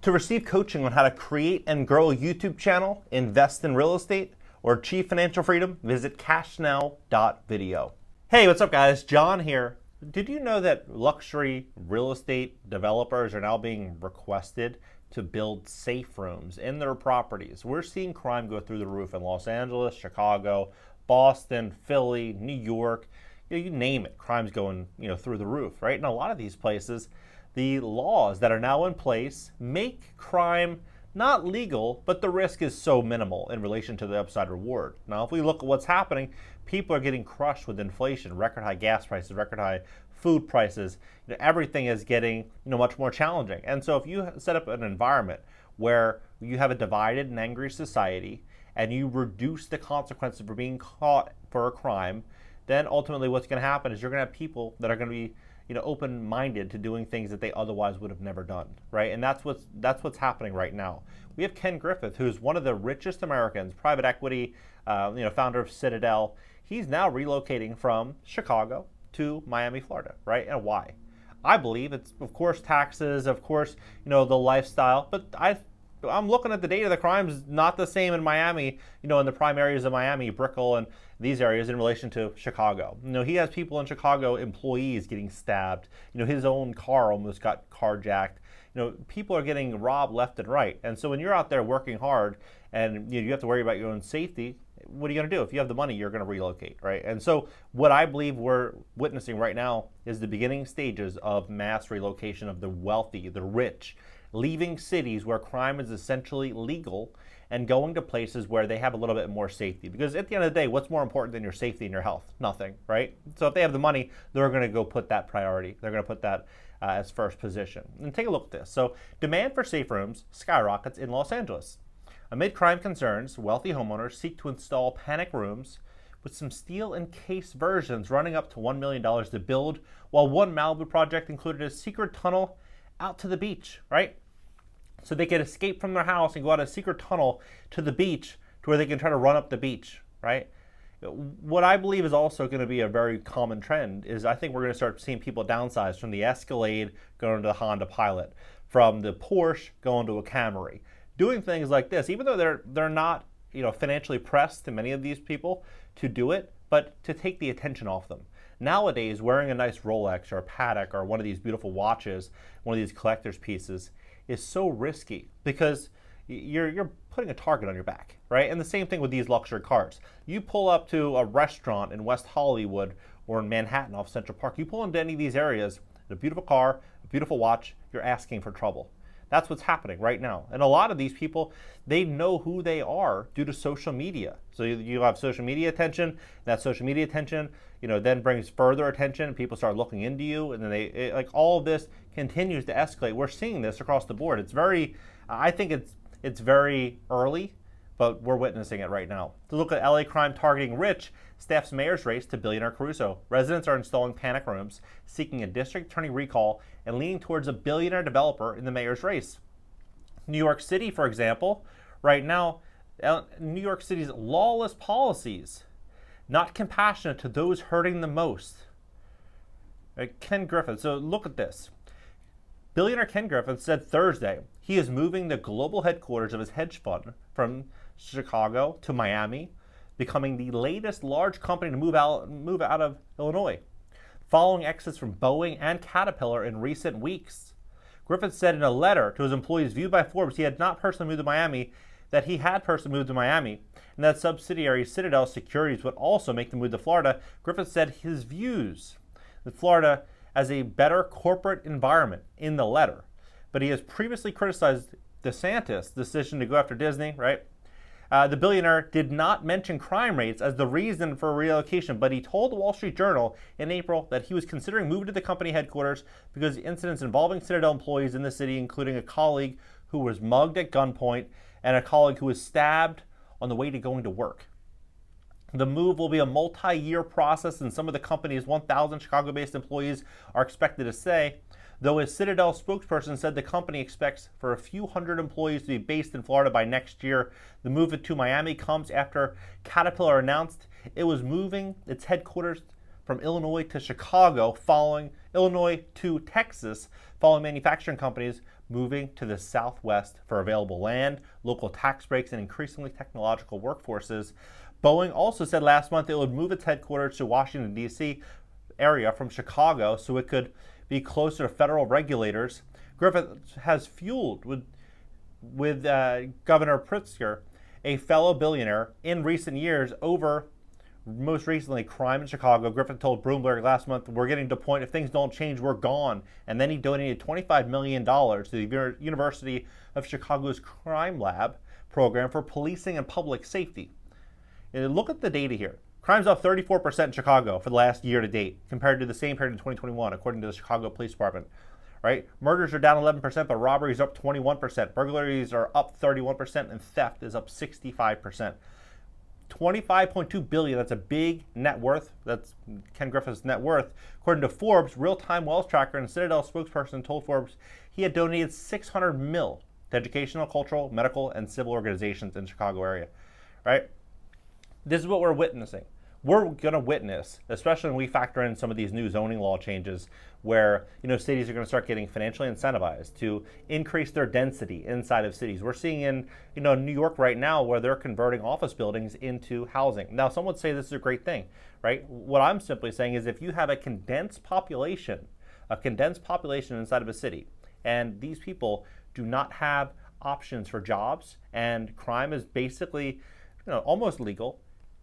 To receive coaching on how to create and grow a YouTube channel, invest in real estate, or achieve financial freedom, visit cashnow.video. Hey, what's up guys? John here. Did you know that luxury real estate developers are now being requested to build safe rooms in their properties? We're seeing crime go through the roof in Los Angeles, Chicago, Boston, Philly, New York. You name it, crime's going through the roof, right? And a lot of these places, the laws that are now in place make crime not legal, but the risk is so minimal in relation to the upside reward. Now, if we look at what's happening, people are getting crushed with inflation, record high gas prices, record high food prices. Everything is getting much more challenging. And so if you set up an environment where you have a divided and angry society and you reduce the consequences for being caught for a crime, then ultimately what's going to happen is you're going to have people that are going to be open-minded to doing things that they otherwise would have never done, right? And that's what's happening right now. We have Ken Griffin, who's one of the richest Americans, private equity, founder of Citadel. He's now relocating from Chicago to Miami, Florida, right? And why? I believe it's, of course, taxes, of course, the lifestyle, but I'm looking at the data. The crime's not the same in Miami, in the prime areas of Miami, Brickell, and these areas in relation to Chicago. He has people in Chicago, employees getting stabbed. His own car almost got carjacked. People are getting robbed left and right. And so when you're out there working hard and you have to worry about your own safety, what are you going to do? If you have the money, you're going to relocate, right? And so what I believe we're witnessing right now is the beginning stages of mass relocation of the wealthy, the rich, leaving cities where crime is essentially legal and going to places where they have a little bit more safety. Because at the end of the day, what's more important than your safety and your health? Nothing, right? So if they have the money, they're going to go put that priority. They're going to put that as first position. And take a look at this. So demand for safe rooms skyrockets in Los Angeles. Amid crime concerns, wealthy homeowners seek to install panic rooms with some steel-encased versions running up to $1 million to build, while one Malibu project included a secret tunnel out to the beach, right? So they can escape from their house and go out a secret tunnel to the beach to where they can try to run up the beach, right? What I believe is also going to be a very common trend is I think we're going to start seeing people downsize from the Escalade going to the Honda Pilot, from the Porsche going to a Camry, doing things like this, even though they're not financially pressed to many of these people to do it, but to take the attention off them. Nowadays, wearing a nice Rolex or a Patek or one of these beautiful watches, one of these collector's pieces, is so risky because you're putting a target on your back, right? And the same thing with these luxury cars. You pull up to a restaurant in West Hollywood or in Manhattan off Central Park, you pull into any of these areas, a beautiful car, a beautiful watch, you're asking for trouble. That's what's happening right now. And a lot of these people, they know who they are due to social media. So you have social media attention, and that social media attention, then brings further attention. People start looking into you, and then like all of this continues to escalate. We're seeing this across the board. I think it's very early, but we're witnessing it right now. To look at LA crime targeting rich, staffs mayor's race to billionaire Caruso. Residents are installing panic rooms, seeking a district attorney recall, and leaning towards a billionaire developer in the mayor's race. New York City, for example, right now, New York City's lawless policies, not compassionate to those hurting the most. Ken Griffin, so look at this. Billionaire Ken Griffin said Thursday he is moving the global headquarters of his hedge fund from Chicago to Miami, becoming the latest large company to move out of Illinois, following exits from Boeing and Caterpillar in recent weeks. Griffin said in a letter to his employees viewed by Forbes he had not personally moved to Miami, that he had personally moved to Miami, and that subsidiary Citadel Securities would also make the move to Florida. Griffin said his views that Florida as a better corporate environment in the letter, but he has previously criticized DeSantis' decision to go after Disney, right? The billionaire did not mention crime rates as the reason for relocation, but he told the Wall Street Journal in April that he was considering moving to the company headquarters because incidents involving Citadel employees in the city, including a colleague who was mugged at gunpoint and a colleague who was stabbed on the way to going to work. The move will be a multi-year process, and some of the company's 1,000 Chicago-based employees are expected to stay, though a Citadel spokesperson said the company expects for a few hundred employees to be based in Florida by next year. The move to Miami comes after Caterpillar announced it was moving its headquarters from Illinois to Chicago, following Illinois to Texas, following manufacturing companies moving to the Southwest for available land, local tax breaks, and increasingly technological workforces. Boeing also said last month it would move its headquarters to Washington, D.C. area from Chicago so it could be closer to federal regulators. Griffin has fueled with Governor Pritzker, a fellow billionaire, in recent years over, most recently, crime in Chicago. Griffin told Bloomberg last month, "We're getting to the point, if things don't change, we're gone." And then he donated $25 million to the University of Chicago's Crime Lab program for policing and public safety. And look at the data here. Crime's up 34% in Chicago for the last year to date, compared to the same period in 2021, according to the Chicago Police Department. Right? Murders are down 11%, but robberies are up 21%. Burglaries are up 31%, and theft is up 65%. $25.2 billion, that's a big net worth. That's Ken Griffin's net worth. According to Forbes, real-time wealth tracker and Citadel spokesperson told Forbes he had donated $600 million to educational, cultural, medical, and civil organizations in the Chicago area. Right? This is what we're witnessing. We're going to witness, especially when we factor in some of these new zoning law changes where, cities are going to start getting financially incentivized to increase their density inside of cities. We're seeing in, New York right now where they're converting office buildings into housing. Now, some would say this is a great thing, right? What I'm simply saying is if you have a condensed population inside of a city, and these people do not have options for jobs, and crime is basically, almost legal,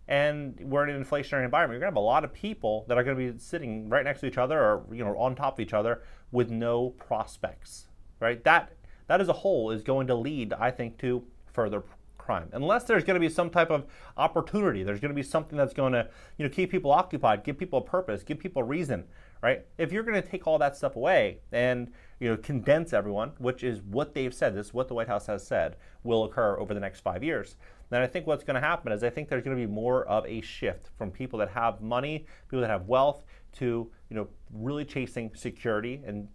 and we're in an inflationary environment, you're going to have a lot of people that are going to be sitting right next to each other or, on top of each other with no prospects, right? That as a whole is going to lead, I think, to further crime. Unless there's going to be some type of opportunity, there's going to be something that's going to, keep people occupied, give people a purpose, give people a reason, right? If you're going to take all that stuff away and, condense everyone, which is what they've said, this is what the White House has said will occur over the next 5 years, then I think what's going to happen is I think there's going to be more of a shift from people that have money, people that have wealth, to, really chasing security and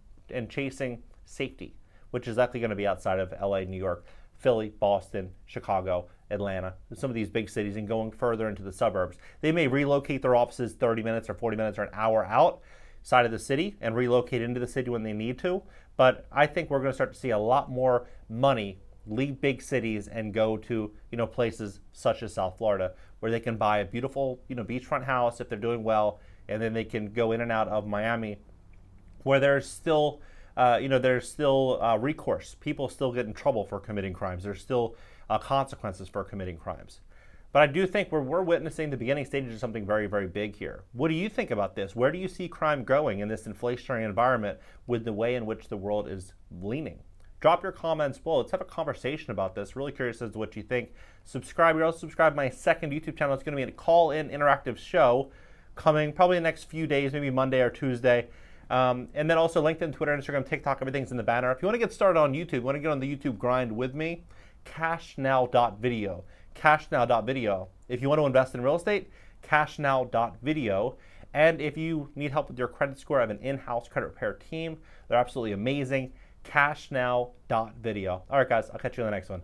chasing safety, which is likely going to be outside of LA, New York, Philly, Boston, Chicago, Atlanta, some of these big cities, and going further into the suburbs. They may relocate their offices 30 minutes or 40 minutes or an hour outside of the city and relocate into the city when they need to. But I think we're going to start to see a lot more money leave big cities and go to, places such as South Florida, where they can buy a beautiful, beachfront house if they're doing well, and then they can go in and out of Miami, where there's still recourse. People still get in trouble for committing crimes. There's still consequences for committing crimes. But I do think we're witnessing the beginning stages of something very, very big here. What do you think about this? Where do you see crime going in this inflationary environment with the way in which the world is leaning? Drop your comments below. Let's have a conversation about this. Really curious as to what you think. Subscribe. You're also subscribed to my second YouTube channel. It's going to be a call-in interactive show coming probably in the next few days, maybe Monday or Tuesday. And then also LinkedIn, Twitter, Instagram, TikTok, everything's in the banner. If you want to get started on YouTube, want to get on the YouTube grind with me, cashnow.video. Cashnow.video. If you want to invest in real estate, cashnow.video. And if you need help with your credit score, I have an in-house credit repair team. They're absolutely amazing. Cashnow.video. All right, guys, I'll catch you in the next one.